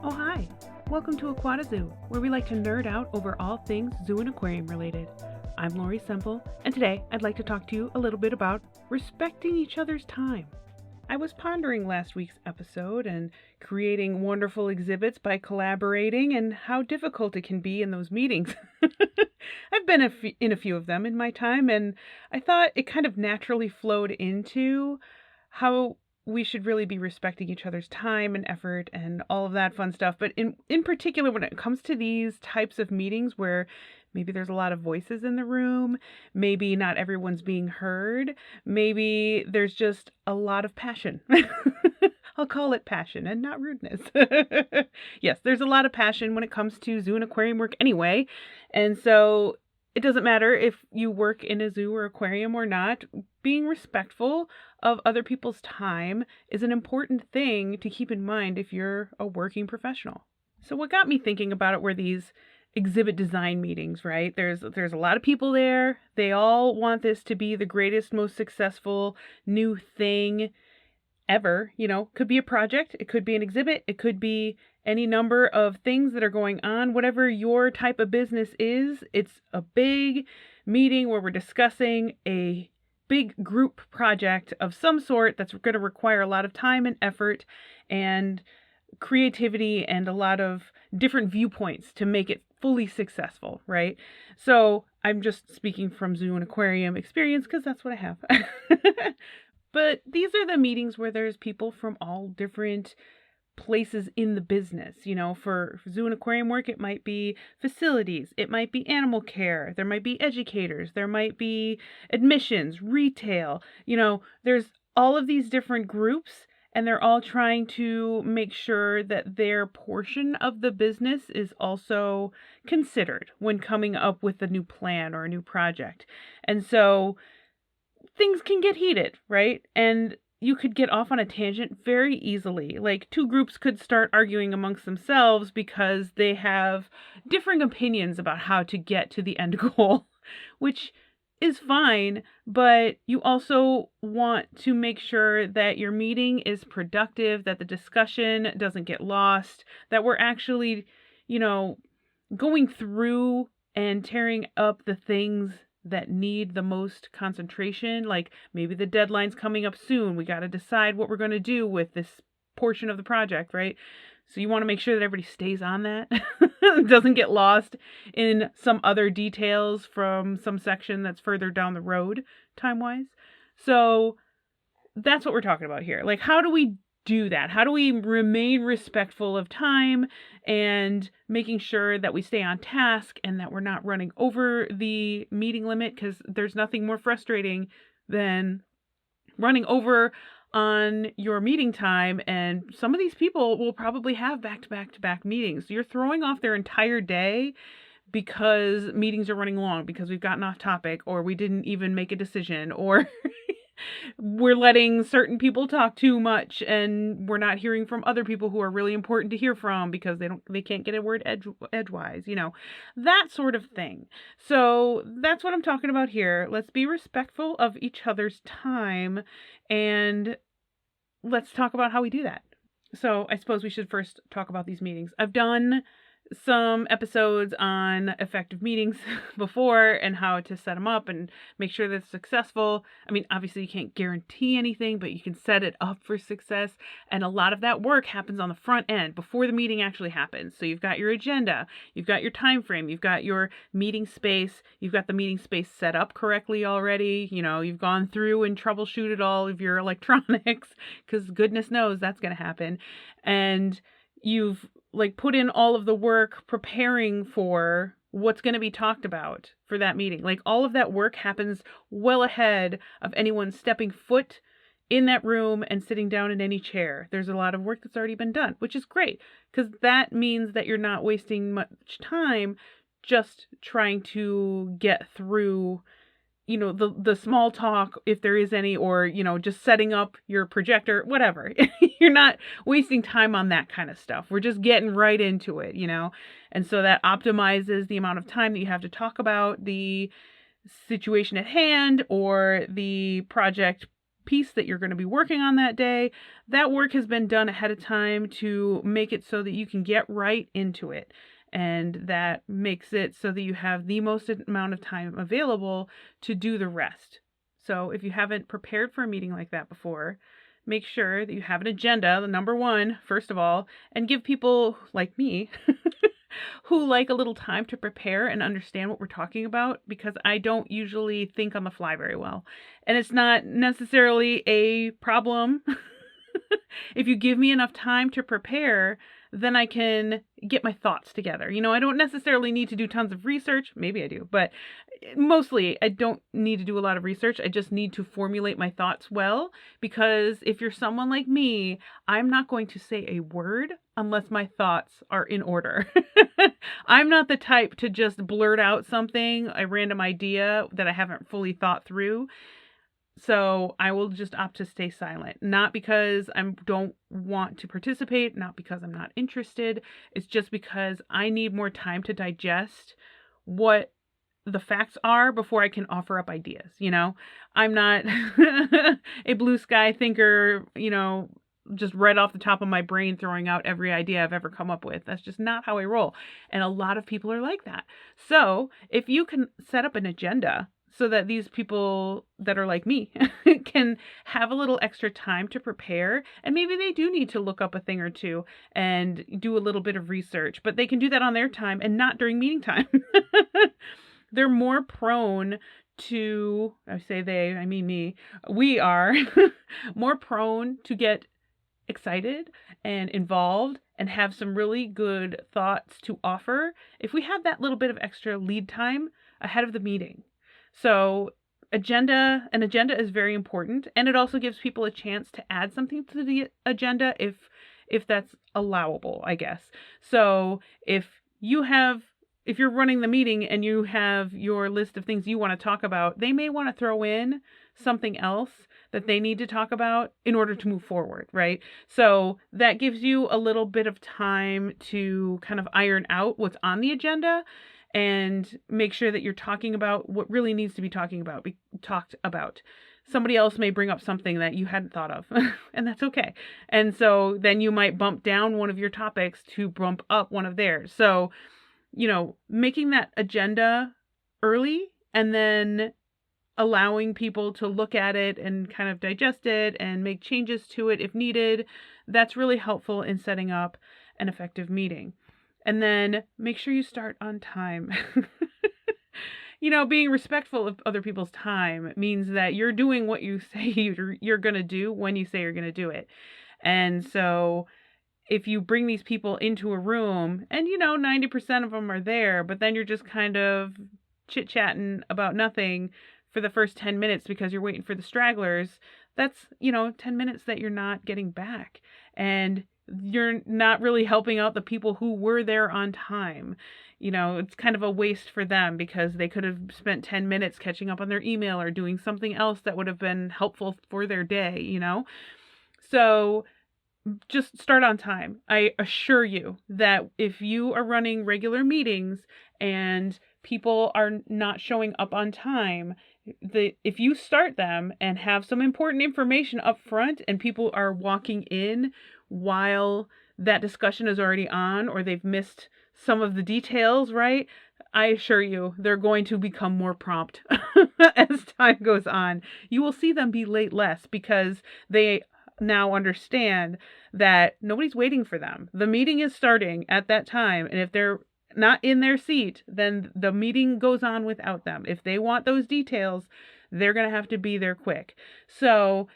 Oh, hi. Welcome to Aquata Zoo, where we like to nerd out over all things zoo and aquarium related. I'm l.semple, and today I'd like to talk to you a little bit about respecting each other's time. I was pondering last week's episode and creating wonderful exhibits by collaborating and how difficult it can be in those meetings. I've been in a few of them in my time, and I thought it kind of naturally flowed into how we should really be respecting each other's time and effort and all of that fun stuff. But in particular, when it comes to these types of meetings where maybe there's a lot of voices in the room, maybe not everyone's being heard, maybe there's just a lot of passion. I'll call it passion and not rudeness. Yes, there's a lot of passion when it comes to zoo and aquarium work anyway. And so it doesn't matter if you work in a zoo or aquarium or not. Being respectful of other people's time is an important thing to keep in mind if you're a working professional. So what got me thinking about it were these exhibit design meetings, right? There's a lot of people there. They all want this to be the greatest, most successful new thing ever. Could be a project, it could be an exhibit, it could be any number of things that are going on. Whatever your type of business is, it's a big meeting where we're discussing a big group project of some sort that's going to require a lot of time and effort and creativity and a lot of different viewpoints to make it fully successful, right? So I'm just speaking from zoo and aquarium experience because that's what I have. But these are the meetings where there's people from all different places in the business. For zoo and aquarium work, it might be facilities, it might be animal care, there might be educators, there might be admissions, retail. There's all of these different groups, and they're all trying to make sure that their portion of the business is also considered when coming up with a new plan or a new project. And so things can get heated, right? And you could get off on a tangent very easily. Like, two groups could start arguing amongst themselves because they have differing opinions about how to get to the end goal, which is fine, but you also want to make sure that your meeting is productive, that the discussion doesn't get lost, that we're actually, going through and tearing up the things that need the most concentration. Like, maybe the deadline's coming up soon. We got to decide what we're going to do with this portion of the project, right? So you want to make sure that everybody stays on that. Doesn't get lost in some other details from some section that's further down the road time-wise. So that's what we're talking about here. Like, how do we do that? How do we remain respectful of time and making sure that we stay on task and that we're not running over the meeting limit? Because there's nothing more frustrating than running over on your meeting time, and some of these people will probably have back-to-back meetings. You're throwing off their entire day because meetings are running long, because we've gotten off topic, or we didn't even make a decision, or we're letting certain people talk too much and we're not hearing from other people who are really important to hear from because they can't get a word edgewise, that sort of thing. So that's what I'm talking about here. Let's be respectful of each other's time, and let's talk about how we do that. So I suppose we should first talk about these meetings. I've done some episodes on effective meetings before and how to set them up and make sure that it's successful. I mean, obviously you can't guarantee anything, but you can set it up for success. And a lot of that work happens on the front end before the meeting actually happens. So you've got your agenda, you've got your time frame, you've got your meeting space, you've got the meeting space set up correctly already. You've gone through and troubleshooted all of your electronics, because goodness knows that's going to happen. And you've put in all of the work preparing for what's going to be talked about for that meeting. All of that work happens well ahead of anyone stepping foot in that room and sitting down in any chair. There's a lot of work that's already been done, which is great, because that means that you're not wasting much time just trying to get through the small talk, if there is any, or, just setting up your projector, whatever. You're not wasting time on that kind of stuff. We're just getting right into it, and so that optimizes the amount of time that you have to talk about the situation at hand or the project piece that you're going to be working on that day, that work has been done ahead of time to make it so that you can get right into it. And that makes it so that you have the most amount of time available to do the rest. So if you haven't prepared for a meeting like that before, make sure that you have an agenda, the number one, first of all, and give people like me who like a little time to prepare and understand what we're talking about, because I don't usually think on the fly very well. And it's not necessarily a problem. If you give me enough time to prepare, then I can get my thoughts together. I don't necessarily need to do tons of research. Maybe I do, but mostly I don't need to do a lot of research. I just need to formulate my thoughts well, because if you're someone like me, I'm not going to say a word unless my thoughts are in order. I'm not the type to just blurt out something, a random idea that I haven't fully thought through. So I will just opt to stay silent, not because I don't want to participate, not because I'm not interested. It's just because I need more time to digest what the facts are before I can offer up ideas. I'm not a blue sky thinker, just right off the top of my brain throwing out every idea I've ever come up with. That's just not how I roll. And a lot of people are like that. So if you can set up an agenda so that these people that are like me can have a little extra time to prepare. And maybe they do need to look up a thing or two and do a little bit of research, but they can do that on their time and not during meeting time. They're more prone to, I say they, I mean me, we are more prone to get excited and involved and have some really good thoughts to offer if we have that little bit of extra lead time ahead of the meeting. So an agenda is very important, and it also gives people a chance to add something to the agenda if that's allowable, I guess. So if you're running the meeting and you have your list of things you want to talk about, they may want to throw in something else that they need to talk about in order to move forward, right? So that gives you a little bit of time to kind of iron out what's on the agenda and make sure that you're talking about what really needs to be talked about. Somebody else may bring up something that you hadn't thought of, and that's okay. And so then you might bump down one of your topics to bump up one of theirs. So, making that agenda early and then allowing people to look at it and kind of digest it and make changes to it if needed, that's really helpful in setting up an effective meeting. And then make sure you start on time. Being respectful of other people's time means that you're doing what you say you're going to do when you say you're going to do it. And so if you bring these people into a room and, 90% of them are there, but then you're just kind of chit-chatting about nothing for the first 10 minutes because you're waiting for the stragglers, that's, 10 minutes that you're not getting back. And you're not really helping out the people who were there on time. It's kind of a waste for them because they could have spent 10 minutes catching up on their email or doing something else that would have been helpful for their day, So just start on time. I assure you that if you are running regular meetings and people are not showing up on time, if you start them and have some important information up front and people are walking in while that discussion is already on or they've missed some of the details, right? I assure you, they're going to become more prompt as time goes on. You will see them be late less because they now understand that nobody's waiting for them. The meeting is starting at that time, and if they're not in their seat, then the meeting goes on without them. If they want those details, they're going to have to be there quick. So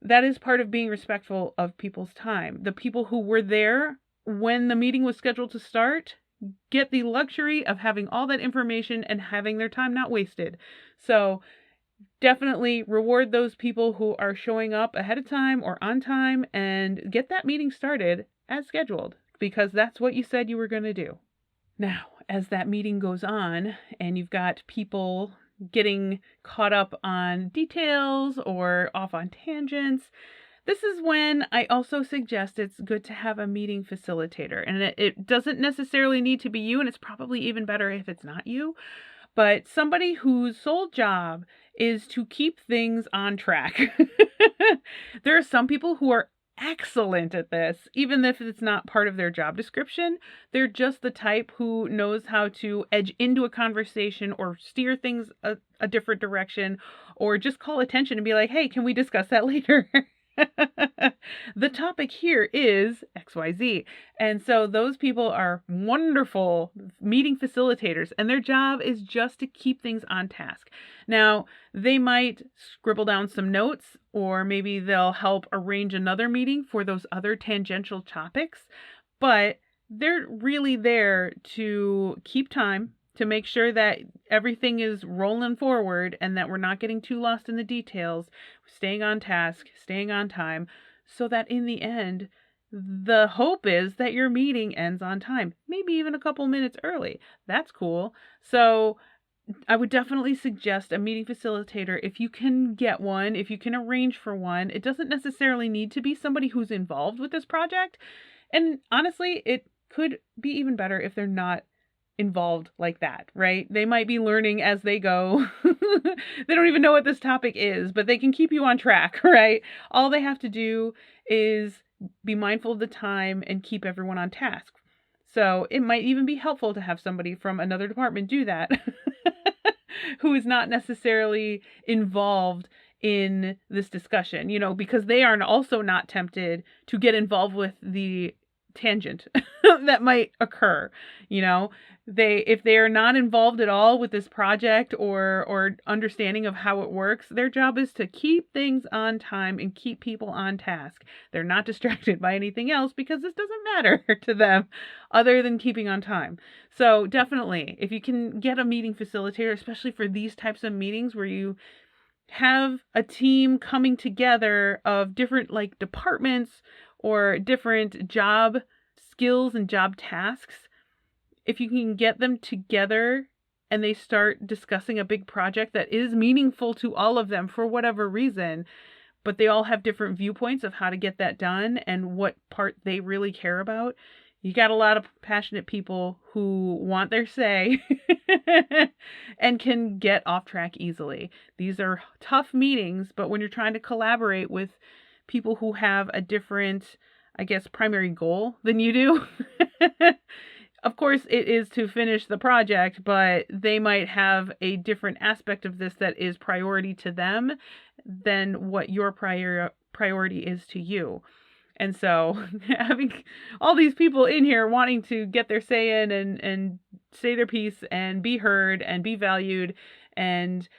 that is part of being respectful of people's time. The people who were there when the meeting was scheduled to start get the luxury of having all that information and having their time not wasted. So definitely reward those people who are showing up ahead of time or on time and get that meeting started as scheduled, because that's what you said you were going to do. Now, as that meeting goes on and you've got people getting caught up on details or off on tangents, this is when I also suggest it's good to have a meeting facilitator. And it doesn't necessarily need to be you, and it's probably even better if it's not you, but somebody whose sole job is to keep things on track. There are some people who are excellent at this, even if it's not part of their job description. They're just the type who knows how to edge into a conversation or steer things a different direction, or just call attention and be like, hey, can we discuss that later? The topic here is XYZ. And so those people are wonderful meeting facilitators, and their job is just to keep things on task. Now, they might scribble down some notes, or maybe they'll help arrange another meeting for those other tangential topics, but they're really there to keep time, to make sure that everything is rolling forward and that we're not getting too lost in the details, staying on task, staying on time, so that in the end, the hope is that your meeting ends on time, maybe even a couple minutes early. That's cool. So I would definitely suggest a meeting facilitator if you can get one, if you can arrange for one. It doesn't necessarily need to be somebody who's involved with this project. And honestly, it could be even better if they're not involved like that, right? They might be learning as they go. They don't even know what this topic is, but they can keep you on track, right? All they have to do is be mindful of the time and keep everyone on task. So it might even be helpful to have somebody from another department do that who is not necessarily involved in this discussion, because they are also not tempted to get involved with the tangent that might occur. If they are not involved at all with this project or understanding of how it works, their job is to keep things on time and keep people on task. They're not distracted by anything else because this doesn't matter to them other than keeping on time. So definitely, if you can get a meeting facilitator, especially for these types of meetings where you have a team coming together of different departments or different job skills and job tasks, if you can get them together and they start discussing a big project that is meaningful to all of them for whatever reason, but they all have different viewpoints of how to get that done and what part they really care about, you got a lot of passionate people who want their say and can get off track easily. These are tough meetings, but when you're trying to collaborate with people who have a different, primary goal than you do, of course it is to finish the project, but they might have a different aspect of this that is priority to them than what your priority is to you. And so having all these people in here wanting to get their say in and say their piece and be heard and be valued, and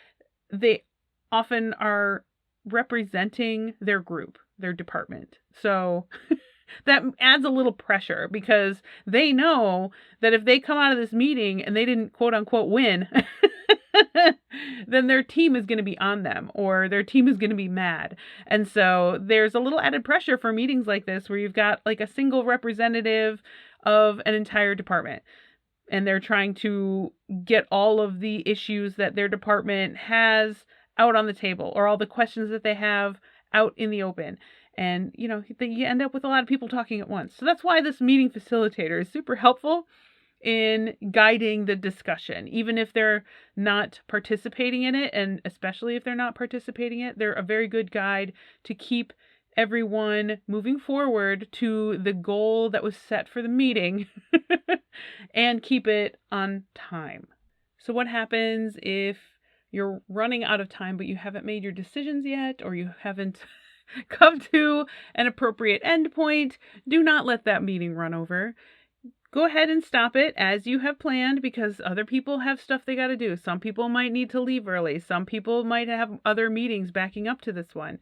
they often are representing their group, their department. So that adds a little pressure because they know that if they come out of this meeting and they didn't quote unquote win, then their team is going to be on them or their team is going to be mad. And so there's a little added pressure for meetings like this where you've got a single representative of an entire department and they're trying to get all of the issues that their department has out on the table or all the questions that they have out in the open. And, you end up with a lot of people talking at once. So that's why this meeting facilitator is super helpful in guiding the discussion, even if they're not participating in it. And especially if they're not participating in it, they're a very good guide to keep everyone moving forward to the goal that was set for the meeting and keep it on time. So what happens if you're running out of time, but you haven't made your decisions yet, or you haven't come to an appropriate endpoint? Do not let that meeting run over. Go ahead and stop it as you have planned because other people have stuff they got to do. Some people might need to leave early. Some people might have other meetings backing up to this one.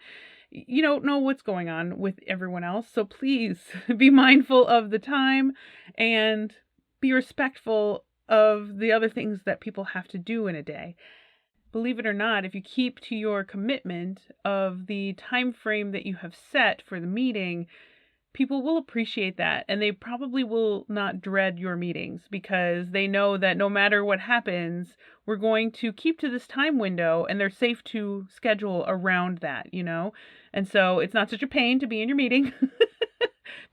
You don't know what's going on with everyone else. So please be mindful of the time and be respectful of the other things that people have to do in a day. Believe it or not, if you keep to your commitment of the time frame that you have set for the meeting, people will appreciate that, and they probably will not dread your meetings because they know that no matter what happens, we're going to keep to this time window and they're safe to schedule around that, And so it's not such a pain to be in your meeting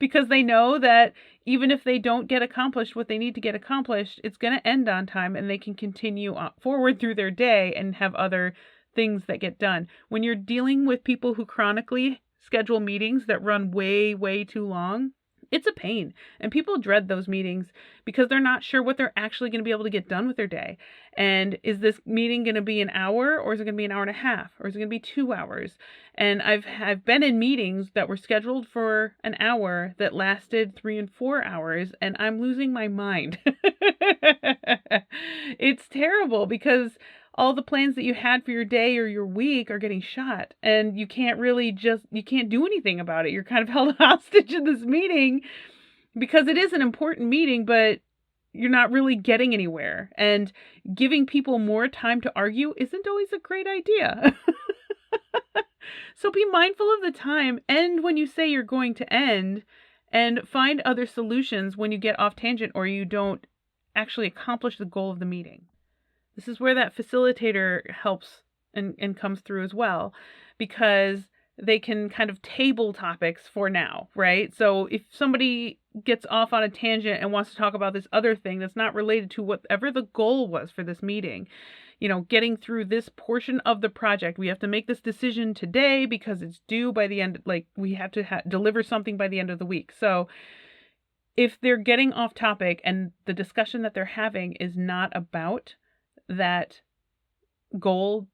because they know that even if they don't get accomplished what they need to get accomplished, it's going to end on time and they can continue forward through their day and have other things that get done. When you're dealing with people who chronically schedule meetings that run way, way too long, it's a pain. And people dread those meetings because they're not sure what they're actually going to be able to get done with their day. And is this meeting going to be an hour, or is it going to be an hour and a half, or is it going to be 2 hours? And I've been in meetings that were scheduled for an hour that lasted 3 and 4 hours, and I'm losing my mind. It's terrible because all the plans that you had for your day or your week are getting shot, and you can't do anything about it. You're kind of held hostage in this meeting because it is an important meeting, but you're not really getting anywhere. And giving people more time to argue isn't always a great idea. So be mindful of the time. End when you say you're going to end, and find other solutions when you get off tangent or you don't actually accomplish the goal of the meeting. This is where that facilitator helps and comes through as well, because they can kind of table topics for now, right? So if somebody gets off on a tangent and wants to talk about this other thing that's not related to whatever the goal was for this meeting, getting through this portion of the project, we have to make this decision today because it's due by the end, like we have to deliver something by the end of the week. So if they're getting off topic and the discussion that they're having is not about that goal,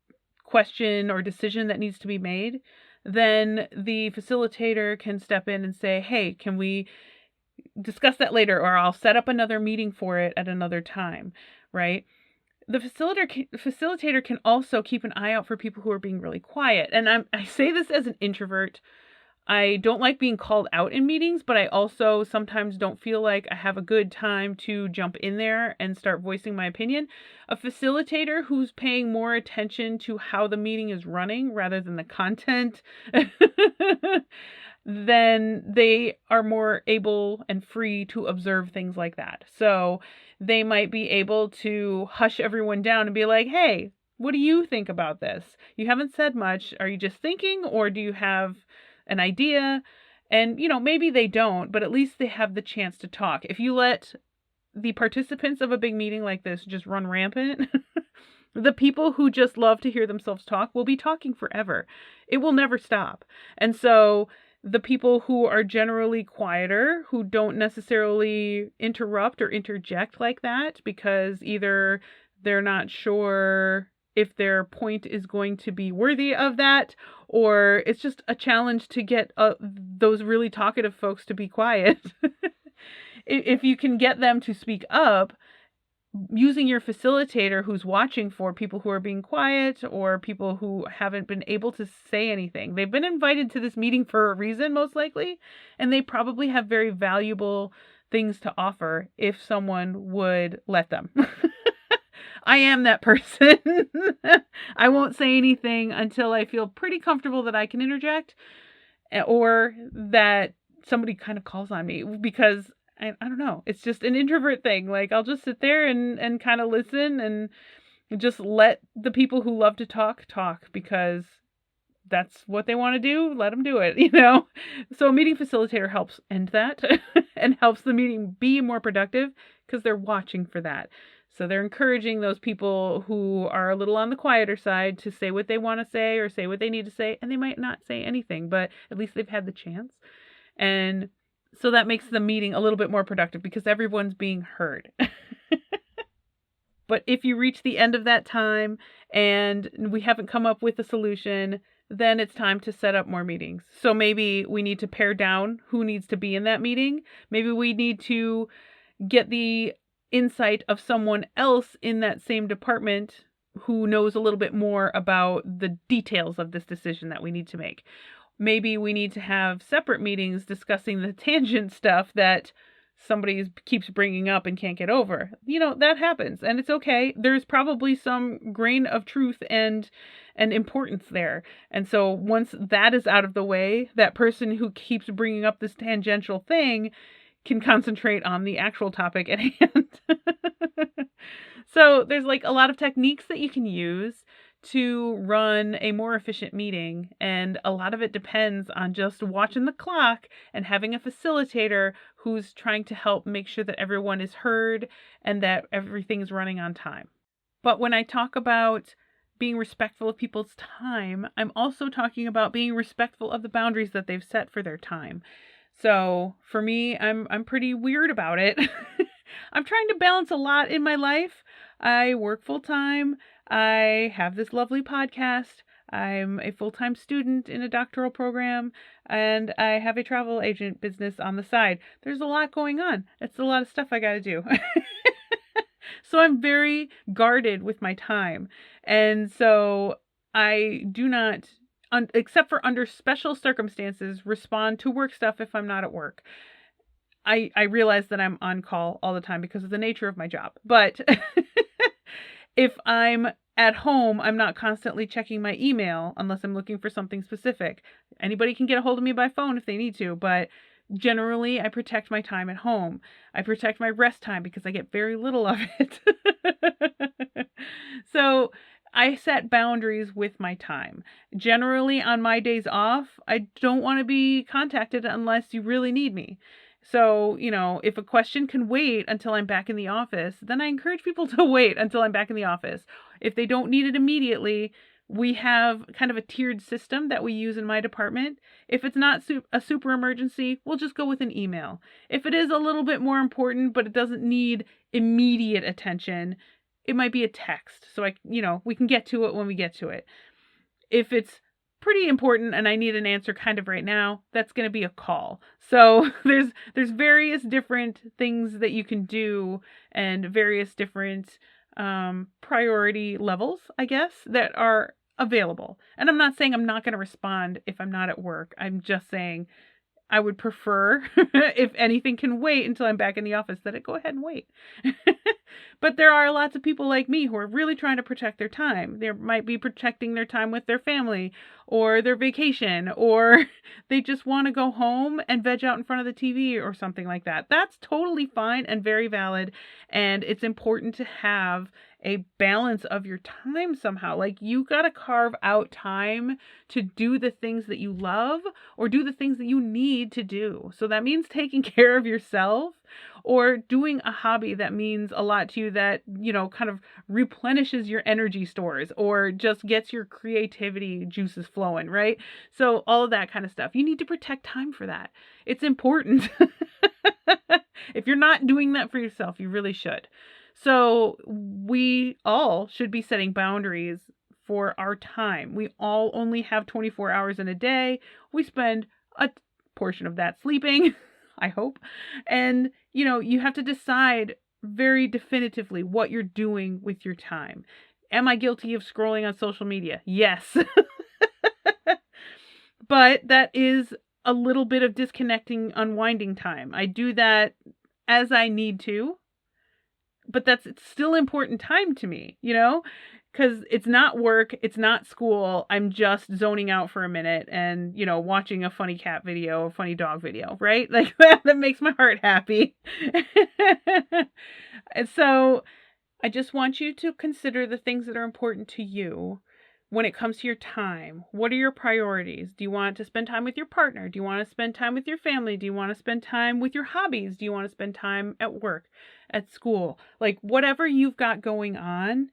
question, or decision that needs to be made, then the facilitator can step in and say, hey, can we discuss that later? Or I'll set up another meeting for it at another time, right? The facilitator can also keep an eye out for people who are being really quiet. And I say this as an introvert. I don't like being called out in meetings, but I also sometimes don't feel like I have a good time to jump in there and start voicing my opinion. A facilitator who's paying more attention to how the meeting is running rather than the content, then they are more able and free to observe things like that. So they might be able to hush everyone down and be like, hey, what do you think about this? You haven't said much. Are you just thinking, or do you have an idea? And, maybe they don't, but at least they have the chance to talk. If you let the participants of a big meeting like this just run rampant, the people who just love to hear themselves talk will be talking forever. It will never stop. And so the people who are generally quieter, who don't necessarily interrupt or interject like that because either they're not sure if their point is going to be worthy of that, or it's just a challenge to get those really talkative folks to be quiet. If you can get them to speak up, using your facilitator who's watching for people who are being quiet or people who haven't been able to say anything. They've been invited to this meeting for a reason, most likely, and they probably have very valuable things to offer if someone would let them. I am that person. I won't say anything until I feel pretty comfortable that I can interject, or that somebody kind of calls on me, because I don't know. It's just an introvert thing. Like, I'll just sit there and kind of listen and just let the people who love to talk, because that's what they want to do. Let them do it, So a meeting facilitator helps end that and helps the meeting be more productive because they're watching for that. So they're encouraging those people who are a little on the quieter side to say what they want to say or say what they need to say. And they might not say anything, but at least they've had the chance. And so that makes the meeting a little bit more productive because everyone's being heard. But if you reach the end of that time and we haven't come up with a solution, then it's time to set up more meetings. So maybe we need to pare down who needs to be in that meeting. Maybe we need to get the insight of someone else in that same department who knows a little bit more about the details of this decision that we need to make. Maybe we need to have separate meetings discussing the tangent stuff that somebody keeps bringing up and can't get over. That happens, and it's okay. There's probably some grain of truth and importance there. And so once that is out of the way, that person who keeps bringing up this tangential thing can concentrate on the actual topic at hand. So there's a lot of techniques that you can use to run a more efficient meeting. And a lot of it depends on just watching the clock and having a facilitator who's trying to help make sure that everyone is heard and that everything's running on time. But when I talk about being respectful of people's time, I'm also talking about being respectful of the boundaries that they've set for their time. So for me, I'm pretty weird about it. I'm trying to balance a lot in my life. I work full time. I have this lovely podcast. I'm a full-time student in a doctoral program, and I have a travel agent business on the side. There's a lot going on. It's a lot of stuff I got to do. So I'm very guarded with my time. And so I do not, except for under special circumstances, respond to work stuff if I'm not at work. I realize that I'm on call all the time because of the nature of my job. But if I'm at home, I'm not constantly checking my email unless I'm looking for something specific. Anybody can get a hold of me by phone if they need to, but generally I protect my time at home. I protect my rest time because I get very little of it. So I set boundaries with my time. Generally on my days off, I don't want to be contacted unless you really need me. So, if a question can wait until I'm back in the office, then I encourage people to wait until I'm back in the office. If they don't need it immediately, we have kind of a tiered system that we use in my department. If it's not a super emergency, we'll just go with an email. If it is a little bit more important, but it doesn't need immediate attention, it might be a text. So we can get to it when we get to it. If it's pretty important and I need an answer kind of right now, that's going to be a call. So there's various different things that you can do and various different priority levels, I guess, that are available. And I'm not saying I'm not going to respond if I'm not at work. I'm just saying I would prefer, if anything can wait until I'm back in the office, that it go ahead and wait. But there are lots of people like me who are really trying to protect their time. They might be protecting their time with their family or their vacation, or they just want to go home and veg out in front of the TV or something like that. That's totally fine and very valid. And it's important to have a balance of your time somehow. Like, you got to carve out time to do the things that you love or do the things that you need to do. So that means taking care of yourself or doing a hobby that means a lot to you, that, kind of replenishes your energy stores or just gets your creativity juices flowing, right? So all of that kind of stuff. You need to protect time for that. It's important. If you're not doing that for yourself, you really should. So we all should be setting boundaries for our time. We all only have 24 hours in a day. We spend a portion of that sleeping, I hope. And, you have to decide very definitively what you're doing with your time. Am I guilty of scrolling on social media? Yes. But that is a little bit of disconnecting, unwinding time. I do that as I need to. But it's still important time to me, because it's not work, it's not school. I'm just zoning out for a minute and, watching a funny cat video, a funny dog video, right? Like that makes my heart happy. And so I just want you to consider the things that are important to you when it comes to your time. What are your priorities? Do you want to spend time with your partner? Do you want to spend time with your family? Do you want to spend time with your hobbies? Do you want to spend time at work, at school? Like, whatever you've got going on,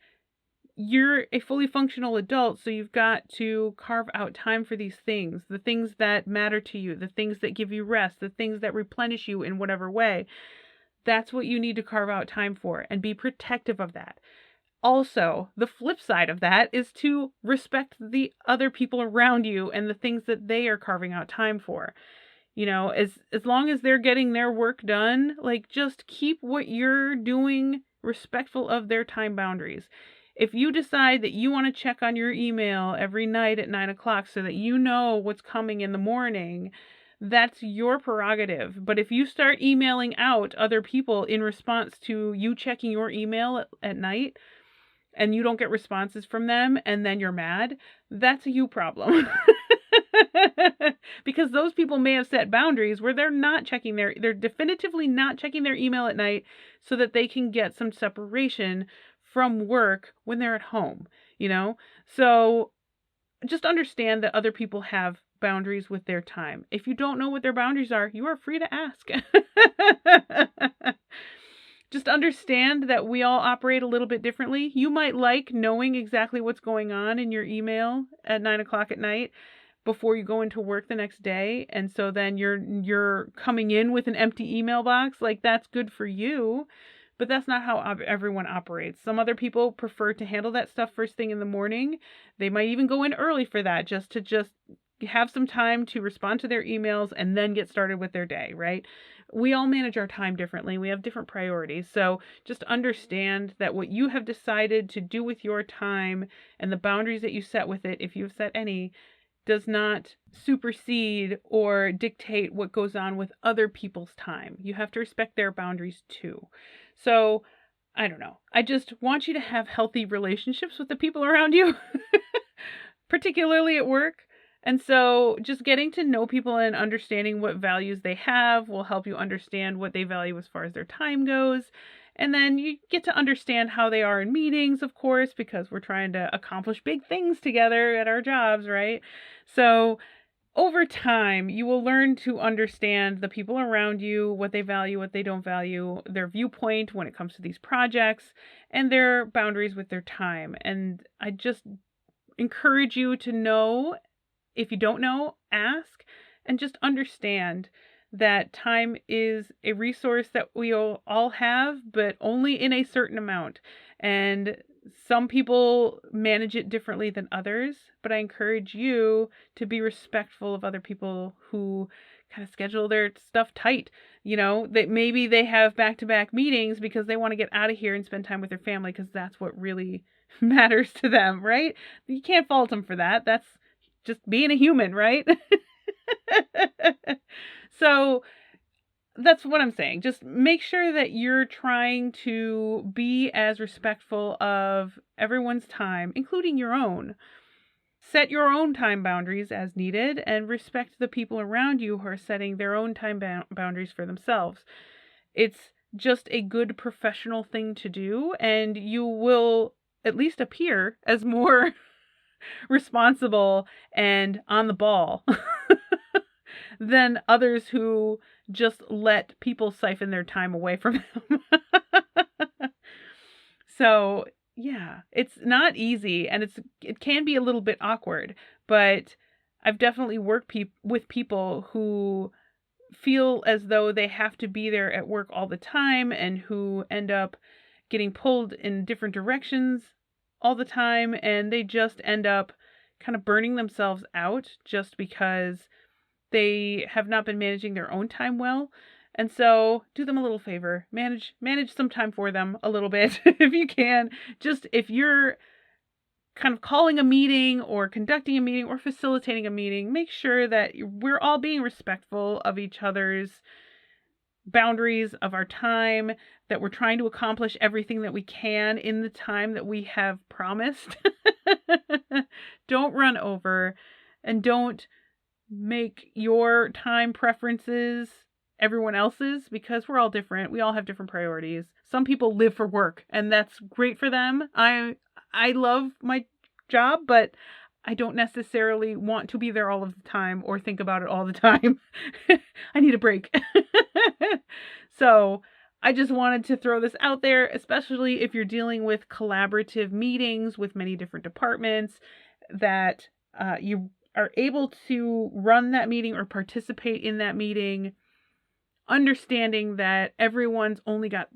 you're a fully functional adult, so you've got to carve out time for these things, the things that matter to you, the things that give you rest, the things that replenish you in whatever way. That's what you need to carve out time for and be protective of that. Also, the flip side of that is to respect the other people around you and the things that they are carving out time for. As long as they're getting their work done, like, just keep what you're doing respectful of their time boundaries. If you decide that you want to check on your email every night at 9:00 so that you know what's coming in the morning, that's your prerogative. But if you start emailing out other people in response to you checking your email at night, and you don't get responses from them, and then you're mad, that's a you problem. Because those people may have set boundaries where they're definitively not checking their email at night so that they can get some separation from work when they're at home, So just understand that other people have boundaries with their time. If you don't know what their boundaries are, you are free to ask. just understand that we all operate a little bit differently. You might like knowing exactly what's going on in your email at 9:00 at night before you go into work the next day. And so then you're coming in with an empty email box. Like, that's good for you, but that's not how everyone operates. Some other people prefer to handle that stuff first thing in the morning. They might even go in early for that, just to have some time to respond to their emails and then get started with their day, right? We all manage our time differently. We have different priorities. So just understand that what you have decided to do with your time and the boundaries that you set with it, if you've set any, does not supersede or dictate what goes on with other people's time. You have to respect their boundaries too. So, I don't know. I just want you to have healthy relationships with the people around you, particularly at work. And so just getting to know people and understanding what values they have will help you understand what they value as far as their time goes. And then you get to understand how they are in meetings, of course, because we're trying to accomplish big things together at our jobs, right? So over time, you will learn to understand the people around you, what they value, what they don't value, their viewpoint when it comes to these projects, and their boundaries with their time. And I just encourage you to know, if you don't know, ask, and just understand that time is a resource that we all have, but only in a certain amount. And some people manage it differently than others, but I encourage you to be respectful of other people who kind of schedule their stuff tight. You know, that maybe they have back-to-back meetings because they want to get out of here and spend time with their family because that's what really matters to them, right? You can't fault them for that. That's just being a human, right? So that's what I'm saying. Just make sure that you're trying to be as respectful of everyone's time, including your own. Set your own time boundaries as needed and respect the people around you who are setting their own time boundaries for themselves. It's just a good professional thing to do, and you will at least appear as more responsible and on the ball than others who just let people siphon their time away from them. So, yeah, it's not easy, and it can be a little bit awkward, but I've definitely worked with people who feel as though they have to be there at work all the time and who end up getting pulled in different directions all the time, and they just end up kind of burning themselves out just because they have not been managing their own time well. And so do them a little favor, manage some time for them a little bit if you can. Just if you're kind of calling a meeting or conducting a meeting or facilitating a meeting, make sure that we're all being respectful of each other's boundaries, of our time, that we're trying to accomplish everything that we can in the time that we have promised. Don't run over, and don't make your time preferences everyone else's, because we're all different. We all have different priorities. Some people live for work, and that's great for them. I love my job, but I don't necessarily want to be there all of the time or think about it all the time. I need a break. So I just wanted to throw this out there, especially if you're dealing with collaborative meetings with many different departments, that you are able to run that meeting or participate in that meeting, understanding that everyone's only got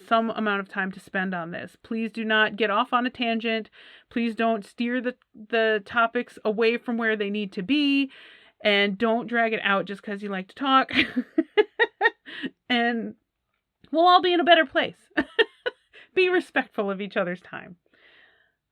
some amount of time to spend on this. Please do not get off on a tangent. Please don't steer the topics away from where they need to be, and don't drag it out just because you like to talk. And we'll all be in a better place. Be respectful of each other's time.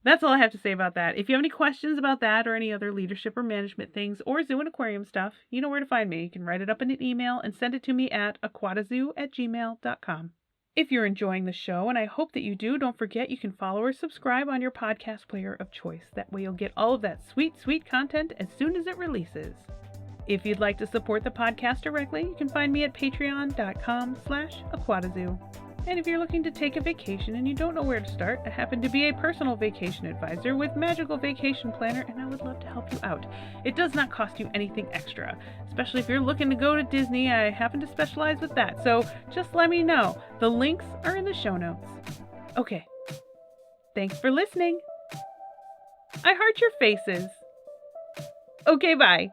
That's all I have to say about that. If you have any questions about that or any other leadership or management things or zoo and aquarium stuff, you know where to find me. You can write it up in an email and send it to me at aquatazoo@gmail.com. If you're enjoying the show, and I hope that you do, don't forget you can follow or subscribe on your podcast player of choice. That way you'll get all of that sweet, sweet content as soon as it releases. If you'd like to support the podcast directly, you can find me at patreon.com/aquatazoo. And if you're looking to take a vacation and you don't know where to start, I happen to be a personal vacation advisor with Magical Vacation Planner, and I would love to help you out. It does not cost you anything extra, especially if you're looking to go to Disney. I happen to specialize with that, so just let me know. The links are in the show notes. Okay, thanks for listening. I heart your faces. Okay, bye.